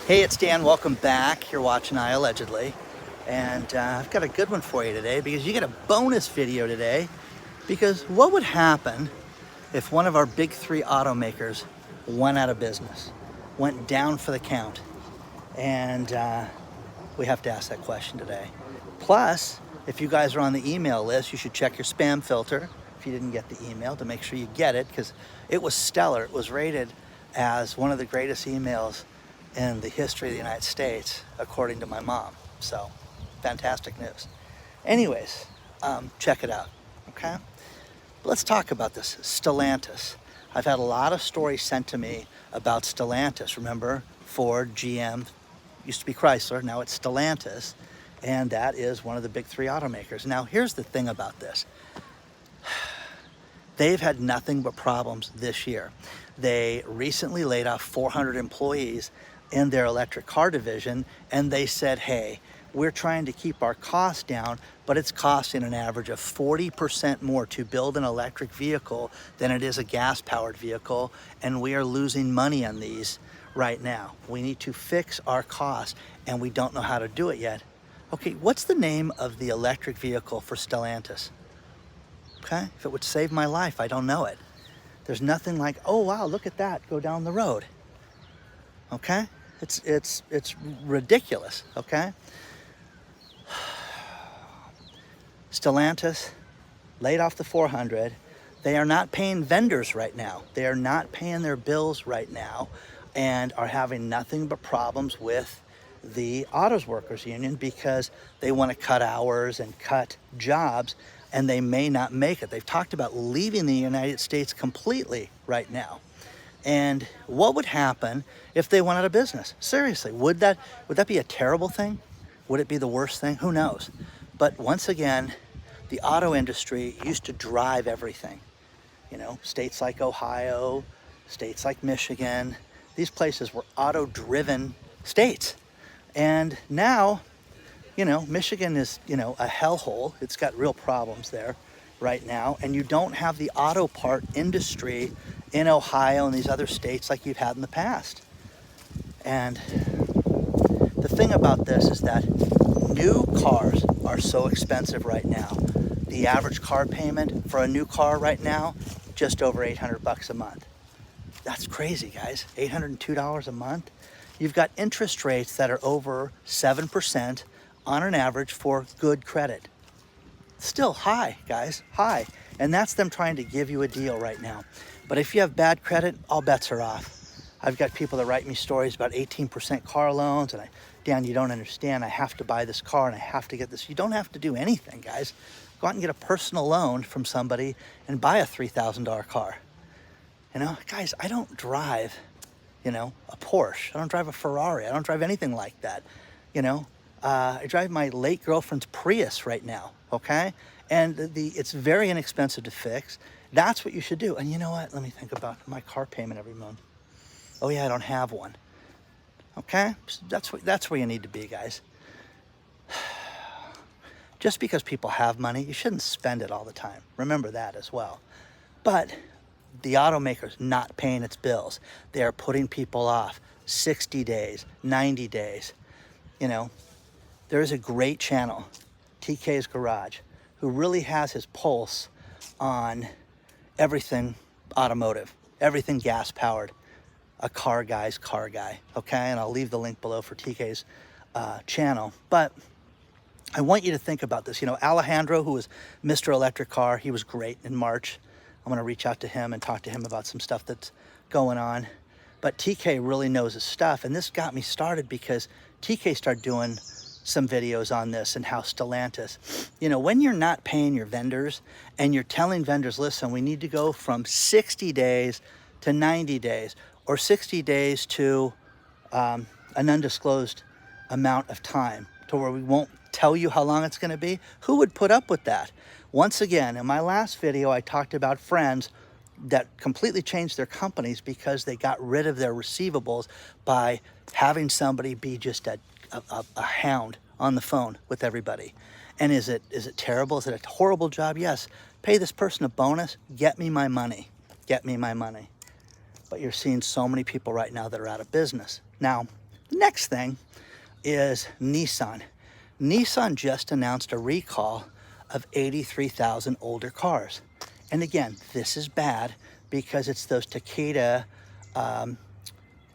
Hey, it's Dan. Welcome back. You're watching iAllegedly. And I've got a good one for you today because you get a bonus video today. Because what would happen if one of our big three automakers went out of business, went down for the count? And we have to ask that question today. Plus, if you guys are on the email list, you should check your spam filter if you didn't get the email to make sure you get it, because it was stellar. It was rated as one of the greatest emails in the history of the United States, according to my mom. So, fantastic news. Anyways, check it out, okay? Let's talk about this, Stellantis. I've had a lot of stories sent to me about Stellantis. Remember, Ford, GM, used to be Chrysler, now it's Stellantis, and that is one of the big three automakers. Now, here's the thing about this. They've had nothing but problems this year. They recently laid off 400 employees in their electric car division, and they said, hey, we're trying to keep our costs down, but it's costing an average of 40% more to build an electric vehicle than it is a gas-powered vehicle, and we are losing money on these right now. We need to fix our costs, and we don't know how to do it yet. Okay, what's the name of the electric vehicle for Stellantis? Okay, if it would save my life, I don't know it. There's nothing like, oh wow, look at that, go down the road. Okay, it's ridiculous. Okay, Stellantis laid off the 400. They are not paying vendors right now. They are not paying their bills right now, and are having nothing but problems with the autos workers union because they want to cut hours and cut jobs, and they may not make it. They've talked about leaving the United States completely right now. And what would happen if they went out of business? Seriously, would that be a terrible thing? Would it be the worst thing? Who knows? But once again, the auto industry used to drive everything. You know, states like Ohio, states like Michigan, these places were auto-driven states. And now, you know, Michigan is, you know, a hellhole. It's got real problems there right now. And you don't have the auto part industry in Ohio and these other states like you've had in the past. And the thing about this is that new cars are so expensive right now. The average car payment for a new car right now, just over $800 a month. That's crazy, guys. $802 a month. You've got interest rates that are over 7% on an average for good credit. Still high, guys, high. And that's them trying to give you a deal right now. But if you have bad credit, all bets are off. I've got people that write me stories about 18% car loans, and Dan, you don't understand. I have to buy this car and I have to get this. You don't have to do anything, guys. Go out and get a personal loan from somebody and buy a $3,000 car. You know, guys, I don't drive, you know, a Porsche. I don't drive a Ferrari. I don't drive anything like that. You know, I drive my late girlfriend's Prius right now, okay? And it's very inexpensive to fix. That's what you should do. And you know what? Let me think about my car payment every month. Oh yeah, I don't have one. Okay? That's where you need to be, guys. Just because people have money, you shouldn't spend it all the time. Remember that as well. But the automaker's not paying its bills. They are putting people off 60 days, 90 days. You know, there is a great channel, TK's Garage, who really has his pulse on everything automotive, everything gas powered. A car guy's car guy, okay? And I'll leave the link below for TK's channel. But I want you to think about this. You know, Alejandro, who was Mr. Electric Car, he was great in March. I'm gonna reach out to him and talk to him about some stuff that's going on. But TK really knows his stuff, and this got me started because TK started doing some videos on this and how Stellantis, you know, when you're not paying your vendors and you're telling vendors, listen, we need to go from 60 days to 90 days, or 60 days to an undisclosed amount of time to where we won't tell you how long it's going to be. Who would put up with that? Once again, in my last video, I talked about friends that completely changed their companies because they got rid of their receivables by having somebody be just a hound on the phone with everybody. And is it terrible? Is it a horrible job? Yes. Pay this person a bonus. Get me my money. Get me my money. But you're seeing so many people right now that are out of business. Now, The next thing is Nissan. Nissan just announced a recall of 83,000 older cars. And again, this is bad because it's those Takeda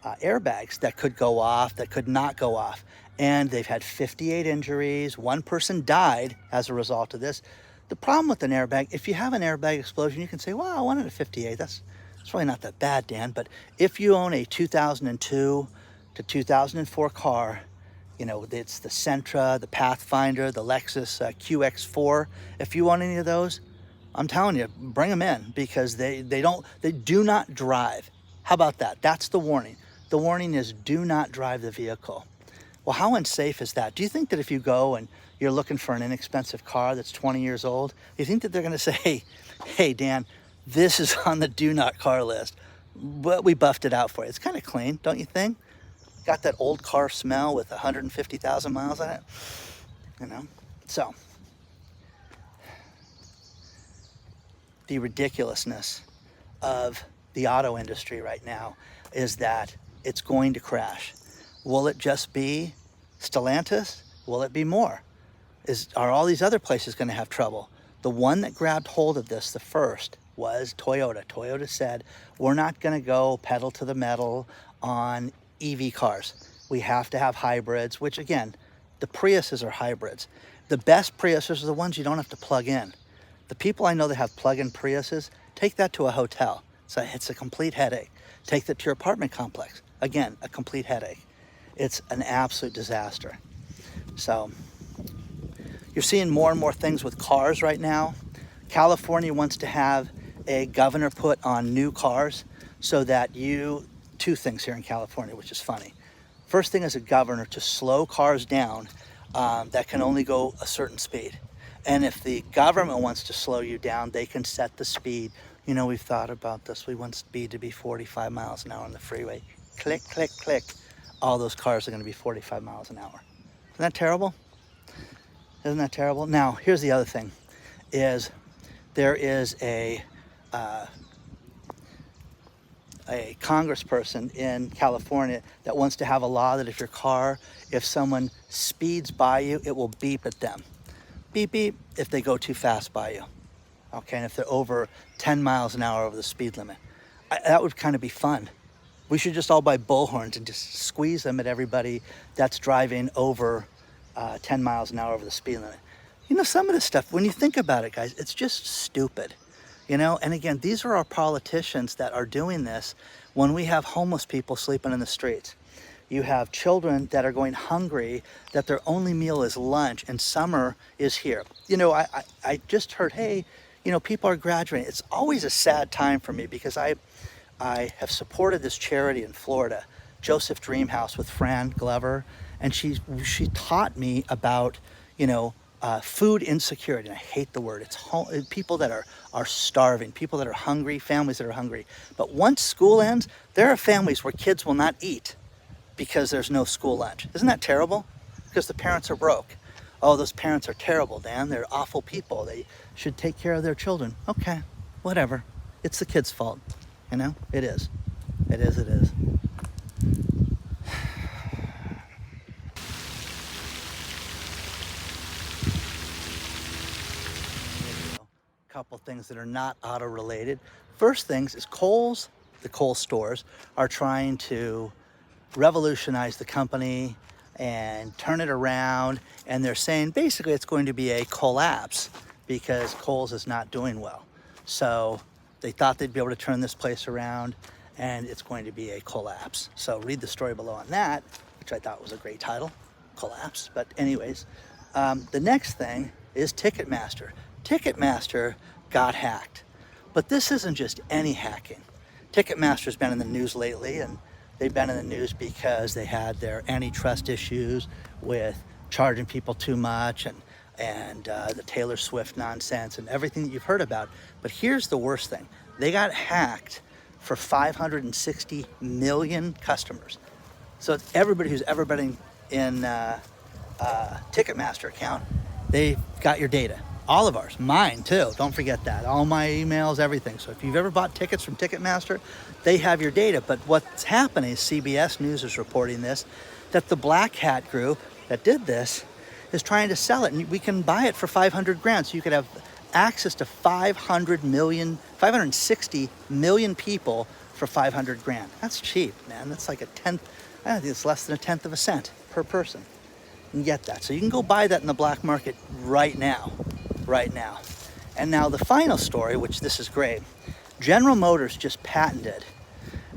airbags that could go off, that could not go off. And they've had 58 injuries. One person died as a result of this. The problem with an airbag, if you have an airbag explosion, you can say, well, I wanted a 58. That's really not that bad, Dan. But if you own a 2002 to 2004 car, you know, it's the Sentra, the Pathfinder, the Lexus QX4. If you want any of those, I'm telling you, bring them in because they do not drive. How about that? That's the warning. The warning is do not drive the vehicle. Well, how unsafe is that? Do you think that if you go and you're looking for an inexpensive car that's 20 years old, you think that they're going to say, hey, Dan, this is on the do not car list, but we buffed it out for you. It's kind of clean, don't you think? Got that old car smell with 150,000 miles on it, you know? So, the ridiculousness of the auto industry right now is that it's going to crash. Will it just be Stellantis? Will it be more? Are all these other places going to have trouble? The one that grabbed hold of this the first was Toyota. Toyota said, we're not going to go pedal to the metal on EV cars. We have to have hybrids, which again, the Priuses are hybrids. The best Priuses are the ones you don't have to plug in. The people I know that have plug-in Priuses, take that to a hotel. So it's a complete headache. Take that to your apartment complex. Again, a complete headache. It's an absolute disaster. So you're seeing more and more things with cars right now. California wants to have a governor put on new cars so that two things here in California, which is funny. First thing is a governor to slow cars down that can only go a certain speed. And if the government wants to slow you down, they can set the speed. You know, we've thought about this. We want speed to be 45 miles an hour on the freeway. Click, click, click. All those cars are going to be 45 miles an hour. Isn't that terrible? Isn't that terrible? Now, here's the other thing, is there is a congressperson in California that wants to have a law that if someone speeds by you, it will beep at them. Beep, beep, if they go too fast by you. Okay, and if they're over 10 miles an hour over the speed limit. That would kind of be fun. We should just all buy bullhorns and just squeeze them at everybody that's driving over 10 miles an hour over the speed limit. You know, some of this stuff, when you think about it, guys, it's just stupid. You know, and again, these are our politicians that are doing this when we have homeless people sleeping in the streets. You have children that are going hungry, that their only meal is lunch, and summer is here. You know, I just heard, hey, you know, people are graduating. It's always a sad time for me because I have supported this charity in Florida, Joseph Dream House with Fran Glover, and she taught me about, you know, food insecurity. And I hate the word. It's people that are starving, people that are hungry, families that are hungry. But once school ends, there are families where kids will not eat because there's no school lunch. Isn't that terrible? Because the parents are broke. Oh, those parents are terrible, Dan. They're awful people. They should take care of their children. Okay, whatever. It's the kid's fault. You know, it is. It is, it is. A couple things that are not auto related. First things is Kohl's, the Kohl stores are trying to revolutionize the company and turn it around, and they're saying basically it's going to be a collapse because Kohl's is not doing well. So they thought they'd be able to turn this place around, and it's going to be a collapse. So read the story below on that, which I thought was a great title, Collapse. But anyways, the next thing is Ticketmaster. Ticketmaster got hacked, but this isn't just any hacking. Ticketmaster's been in the news lately, and they've been in the news because they had their antitrust issues with charging people too much and the Taylor Swift nonsense and everything that you've heard about. But here's the worst thing. They got hacked for 560 million customers. So everybody who's ever been in Ticketmaster account, they got your data. All of ours, mine too, don't forget that. All my emails, everything. So if you've ever bought tickets from Ticketmaster, they have your data. But what's happening is CBS News is reporting this, that the Black Hat group that did this is trying to sell it, and we can buy it for 500 grand. So you could have access to 560 million people for 500 grand. That's cheap, man. That's like a tenth. I think it's less than a tenth of a cent per person. You can get that. So you can go buy that in the black market right now, right now. And now the final story, which this is great. General Motors just patented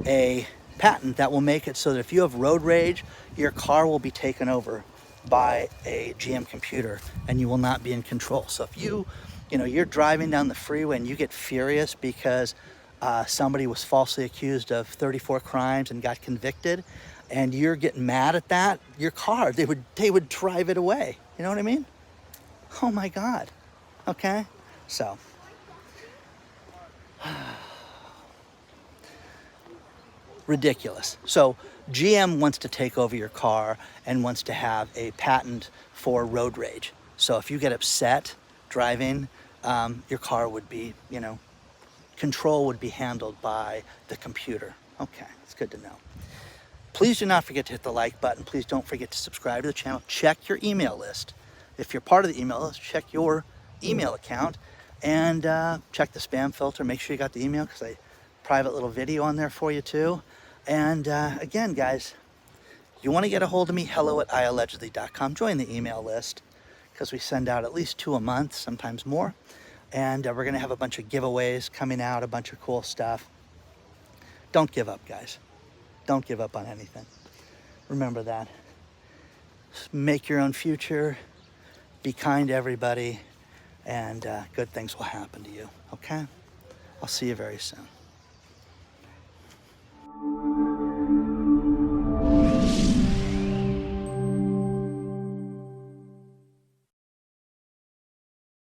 a patent that will make it so that if you have road rage, your car will be taken over by a GM computer and you will not be in control. So if you're driving down the freeway and you get furious because somebody was falsely accused of 34 crimes and got convicted, and you're getting mad at that, your car, they would drive it away. You know what I mean? Oh my God. Okay? So ridiculous. So GM wants to take over your car and wants to have a patent for road rage. So if you get upset driving, your car would be, control would be handled by the computer. Okay, it's good to know. Please do not forget to hit the like button. Please don't forget to subscribe to the channel. Check your email list. If you're part of the email list, check your email account and check the spam filter. Make sure you got the email because I private little video on there for you too. And again, guys, you want to get a hold of me, hello@iallegedly.com. Join the email list because we send out at least 2 a month, sometimes more. And we're going to have a bunch of giveaways coming out, a bunch of cool stuff. Don't give up, guys. Don't give up on anything. Remember that. Make your own future. Be kind to everybody. And good things will happen to you. Okay? I'll see you very soon.